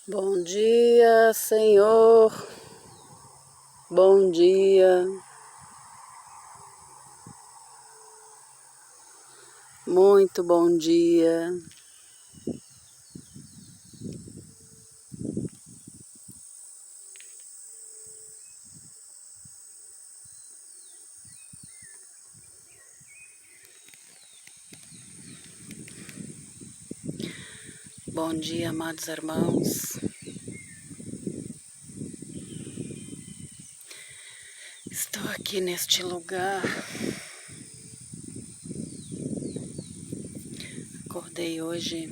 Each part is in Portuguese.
Bom dia, Senhor. Bom dia. Muito bom dia. Bom dia, amados irmãos. Estou aqui neste lugar. Acordei hoje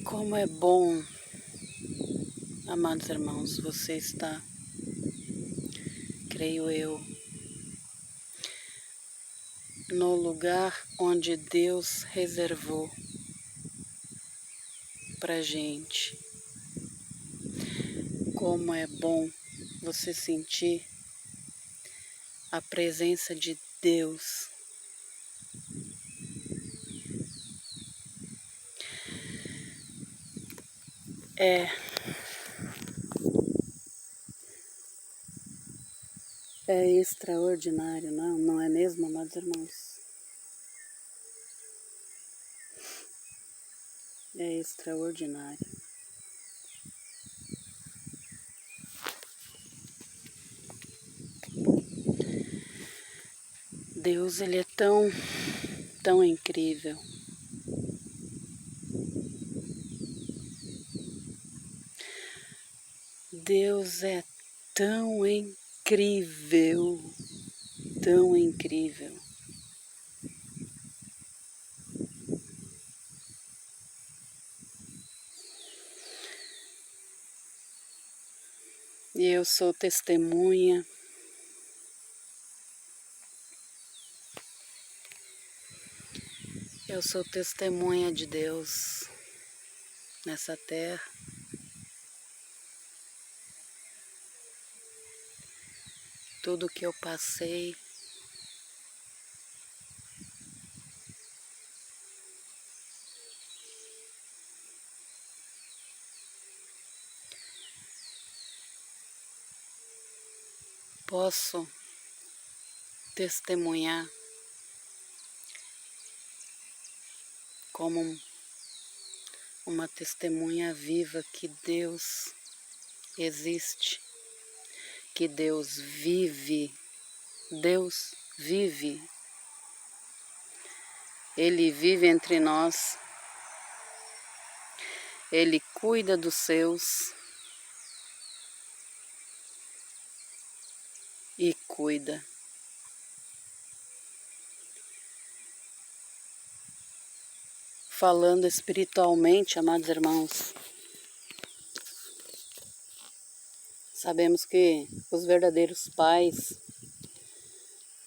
como é bom, amados irmãos, você está, creio eu, no lugar onde Deus reservou pra gente. Como é bom você sentir a presença de Deus. É extraordinário, não é mesmo, amados irmãos? É extraordinário. Deus, Ele é tão incrível. Deus é tão incrível, tão incrível. E eu sou testemunha. Eu sou testemunha de Deus nessa terra. Tudo que eu passei, posso testemunhar como uma testemunha viva que Deus existe, que Deus vive. Deus vive. Ele vive entre nós. Ele cuida dos seus e cuida. Falando espiritualmente, amados irmãos, sabemos que os verdadeiros pais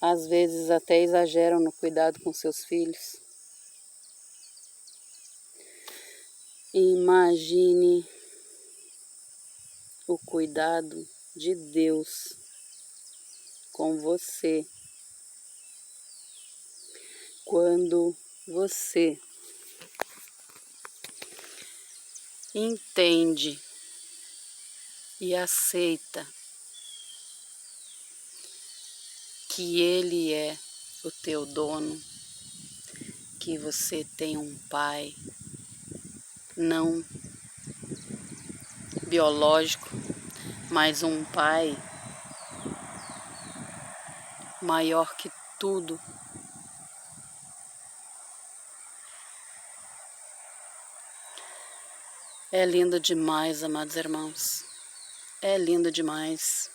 às vezes até exageram no cuidado com seus filhos. Imagine o cuidado de Deus com você quando você entende e aceita que Ele é o teu dono, que você tem um pai não biológico, mas um pai maior que tudo. É lindo demais, amados irmãos. É lindo demais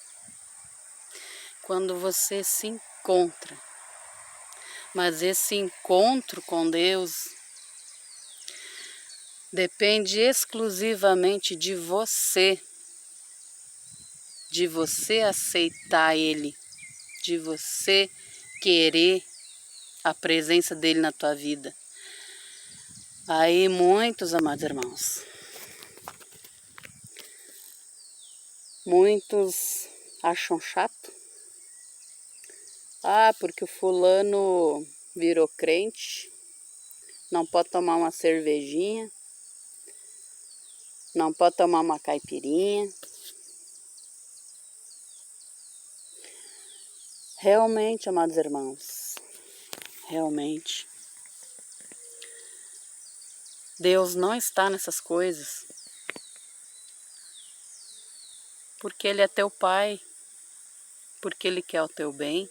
quando você se encontra. Mas esse encontro com Deus depende exclusivamente de você aceitar Ele, de você querer a presença dele na tua vida. Aí muitos, amados irmãos, muitos acham chato. Ah, porque o fulano virou crente, não pode tomar uma cervejinha, não pode tomar uma caipirinha. Realmente, amados irmãos, realmente, Deus não está nessas coisas, porque Ele é teu Pai, porque Ele quer o teu bem.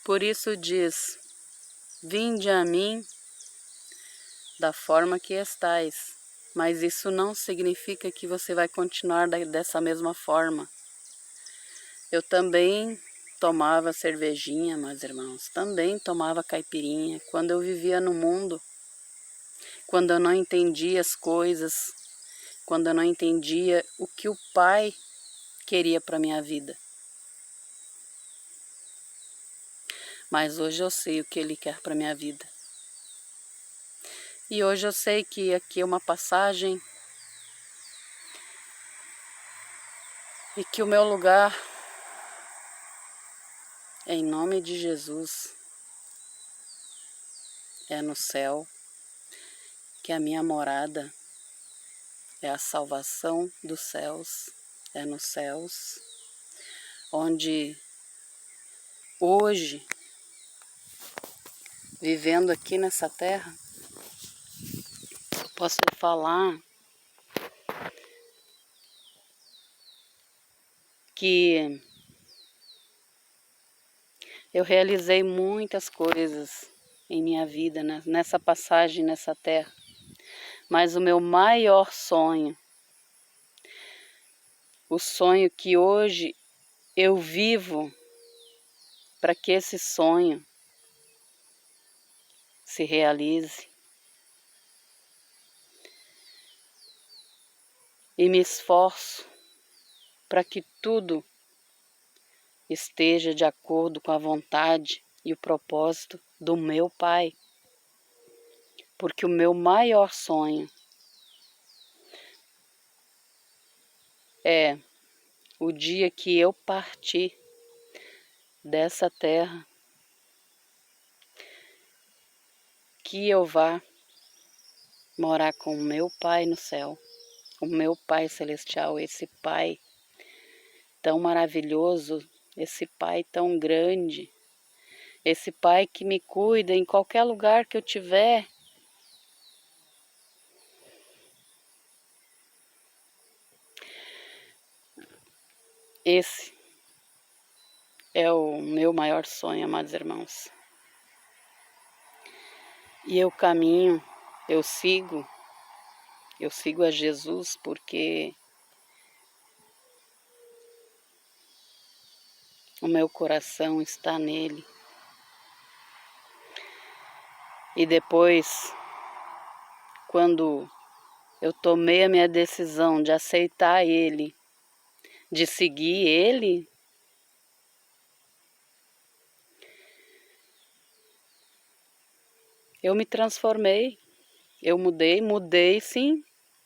Por isso diz, vinde a mim da forma que estais, mas isso não significa que você vai continuar dessa mesma forma. Eu também tomava cervejinha, meus irmãos, também tomava caipirinha, quando eu vivia no mundo, quando eu não entendia as coisas, quando eu não entendia o que o Pai queria para minha vida. Mas hoje eu sei o que Ele quer para minha vida. E hoje eu sei que aqui é uma passagem e que o meu lugar é em nome de Jesus, é no céu, que a minha morada é a salvação dos céus, é nos céus, onde hoje, vivendo aqui nessa terra, eu posso falar que eu realizei muitas coisas em minha vida, né, nessa passagem nessa terra, mas o meu maior sonho, o sonho que hoje eu vivo para que esse sonho se realize, e me esforço para que tudo esteja de acordo com a vontade e o propósito do meu Pai. Porque o meu maior sonho é o dia que eu partir dessa terra, que eu vá morar com o meu Pai no céu, o meu Pai celestial, esse Pai tão maravilhoso, esse Pai tão grande, esse Pai que me cuida em qualquer lugar que eu tiver. Esse é o meu maior sonho, amados irmãos. E eu caminho, eu sigo a Jesus porque o meu coração está nele. E depois, quando eu tomei a minha decisão de aceitar ele, de seguir ele, eu me transformei, eu mudei sim,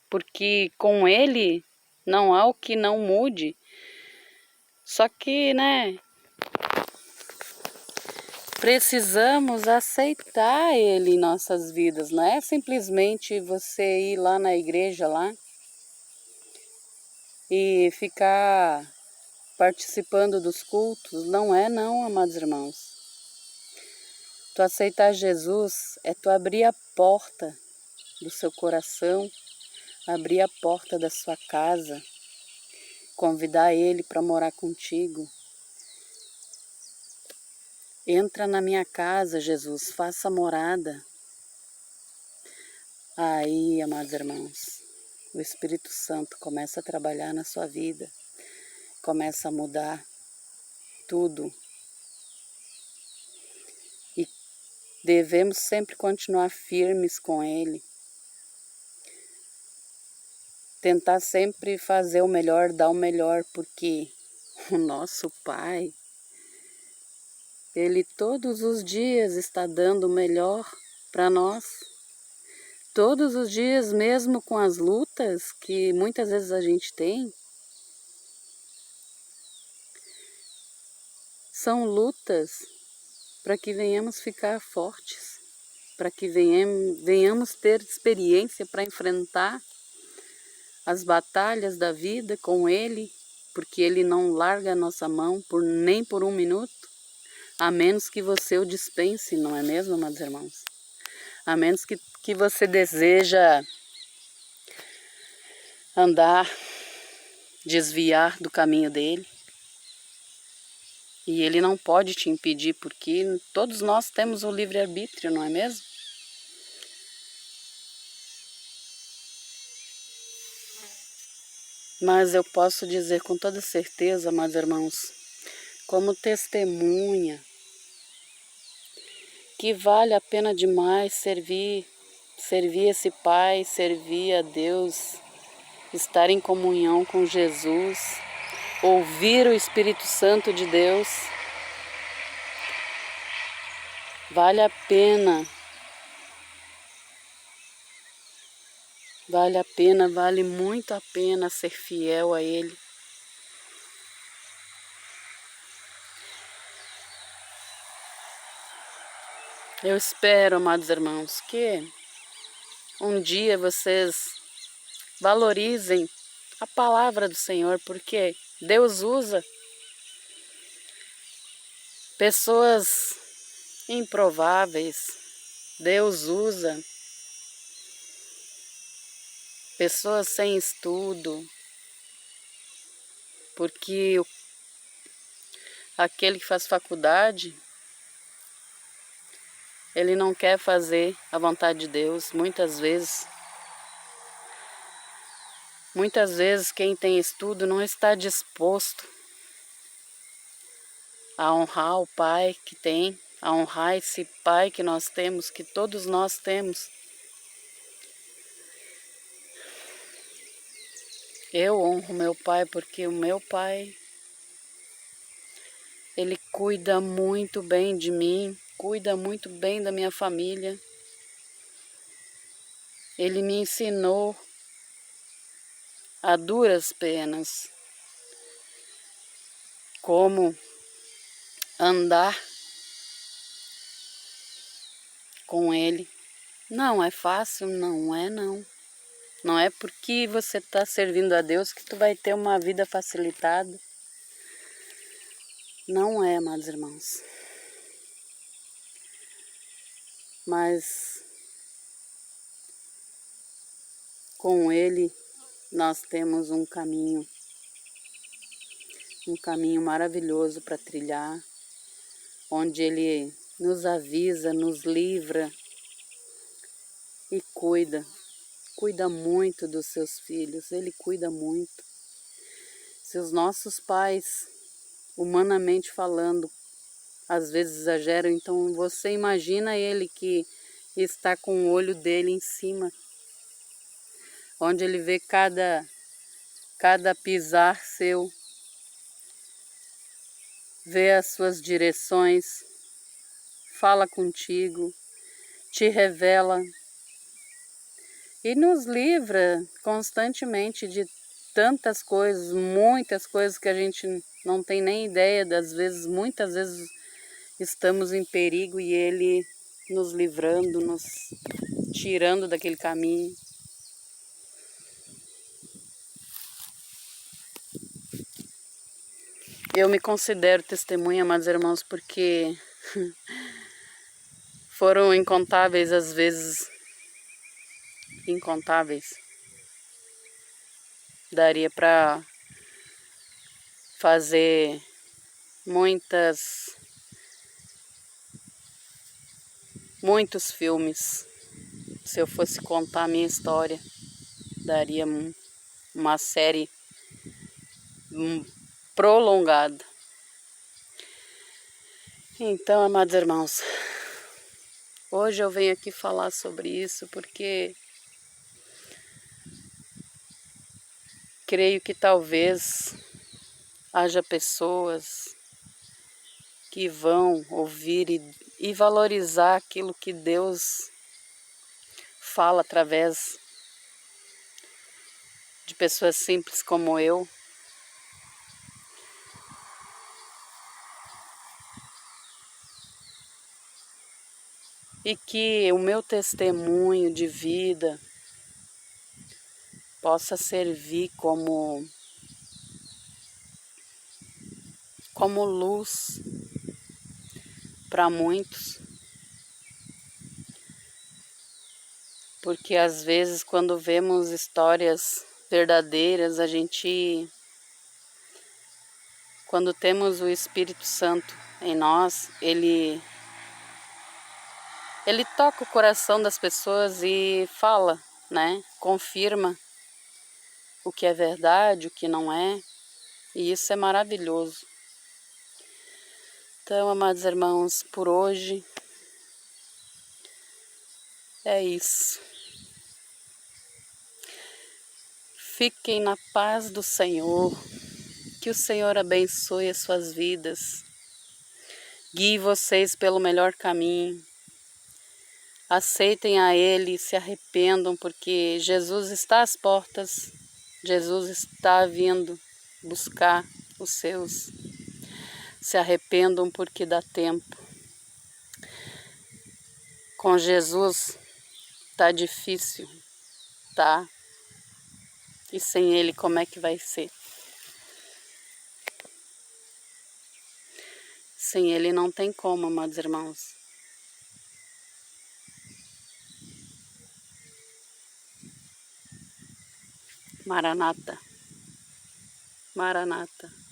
porque com ele não há o que não mude. Só que, né, precisamos aceitar ele em nossas vidas, não é simplesmente você ir lá na igreja lá e ficar participando dos cultos, não é não, amados irmãos. Tu aceitar Jesus é tu abrir a porta do seu coração, abrir a porta da sua casa, convidar Ele para morar contigo. Entra na minha casa, Jesus, faça morada. Aí, amados irmãos, o Espírito Santo começa a trabalhar na sua vida, começa a mudar tudo. E devemos sempre continuar firmes com Ele. Tentar sempre fazer o melhor, dar o melhor, porque o nosso Pai, Ele todos os dias está dando o melhor para nós. Todos os dias, mesmo com as lutas que muitas vezes a gente tem, são lutas para que venhamos ficar fortes, para que venhamos ter experiência para enfrentar as batalhas da vida com Ele, porque Ele não larga a nossa mão nem por um minuto, a menos que você o dispense, não é mesmo, amados irmãos? A menos que você deseja andar, desviar do caminho dele. E ele não pode te impedir, porque todos nós temos o livre-arbítrio, não é mesmo? Mas eu posso dizer com toda certeza, amados irmãos, como testemunha, que vale a pena demais servir esse Pai, servir a Deus, estar em comunhão com Jesus, ouvir o Espírito Santo de Deus. Vale a pena. Vale a pena, vale muito a pena ser fiel a Ele. Eu espero, amados irmãos, que um dia vocês valorizem a palavra do Senhor, porque Deus usa pessoas improváveis, Deus usa pessoas sem estudo, porque aquele que faz faculdade, ele não quer fazer a vontade de Deus, muitas vezes. Muitas vezes quem tem estudo não está disposto a honrar o Pai que tem, a honrar esse Pai que nós temos, que todos nós temos. Eu honro meu Pai porque o meu Pai, Ele cuida muito bem de mim, cuida muito bem da minha família. Ele me ensinou a duras penas como andar com Ele. Não é fácil, não é não. Não é porque você está servindo a Deus que tu vai ter uma vida facilitada. Não é, amados irmãos. Mas com Ele nós temos um caminho maravilhoso para trilhar, onde Ele nos avisa, nos livra e cuida muito dos seus filhos, Ele cuida muito. Se os nossos pais, humanamente falando, às vezes exageram, então você imagina Ele que está com o olho dele em cima, onde Ele vê cada pisar seu, vê as suas direções, fala contigo, te revela e nos livra constantemente de tantas coisas, muitas coisas que a gente não tem nem ideia, muitas vezes estamos em perigo e Ele nos livrando, nos tirando daquele caminho. Eu me considero testemunha, amados irmãos, porque foram incontáveis as vezes, incontáveis. Daria para fazer muitos filmes. Se eu fosse contar a minha história, daria uma série prolongada. Então, amados irmãos, hoje eu venho aqui falar sobre isso porque creio que talvez haja pessoas que vão ouvir e valorizar aquilo que Deus fala através de pessoas simples como eu. e que o meu testemunho de vida possa servir como luz para muitos, porque às vezes quando vemos histórias verdadeiras, quando temos o Espírito Santo em nós, ele toca o coração das pessoas e fala, né? Confirma o que é verdade, o que não é, e isso é maravilhoso. Então, amados irmãos, por hoje é isso. Fiquem na paz do Senhor, que o Senhor abençoe as suas vidas, guie vocês pelo melhor caminho, aceitem a Ele, se arrependam, porque Jesus está às portas, Jesus está vindo buscar os seus. Se arrependam porque dá tempo. Com Jesus tá difícil, tá? E sem Ele como é que vai ser? Sem Ele não tem como, amados irmãos. Maranata, Maranata.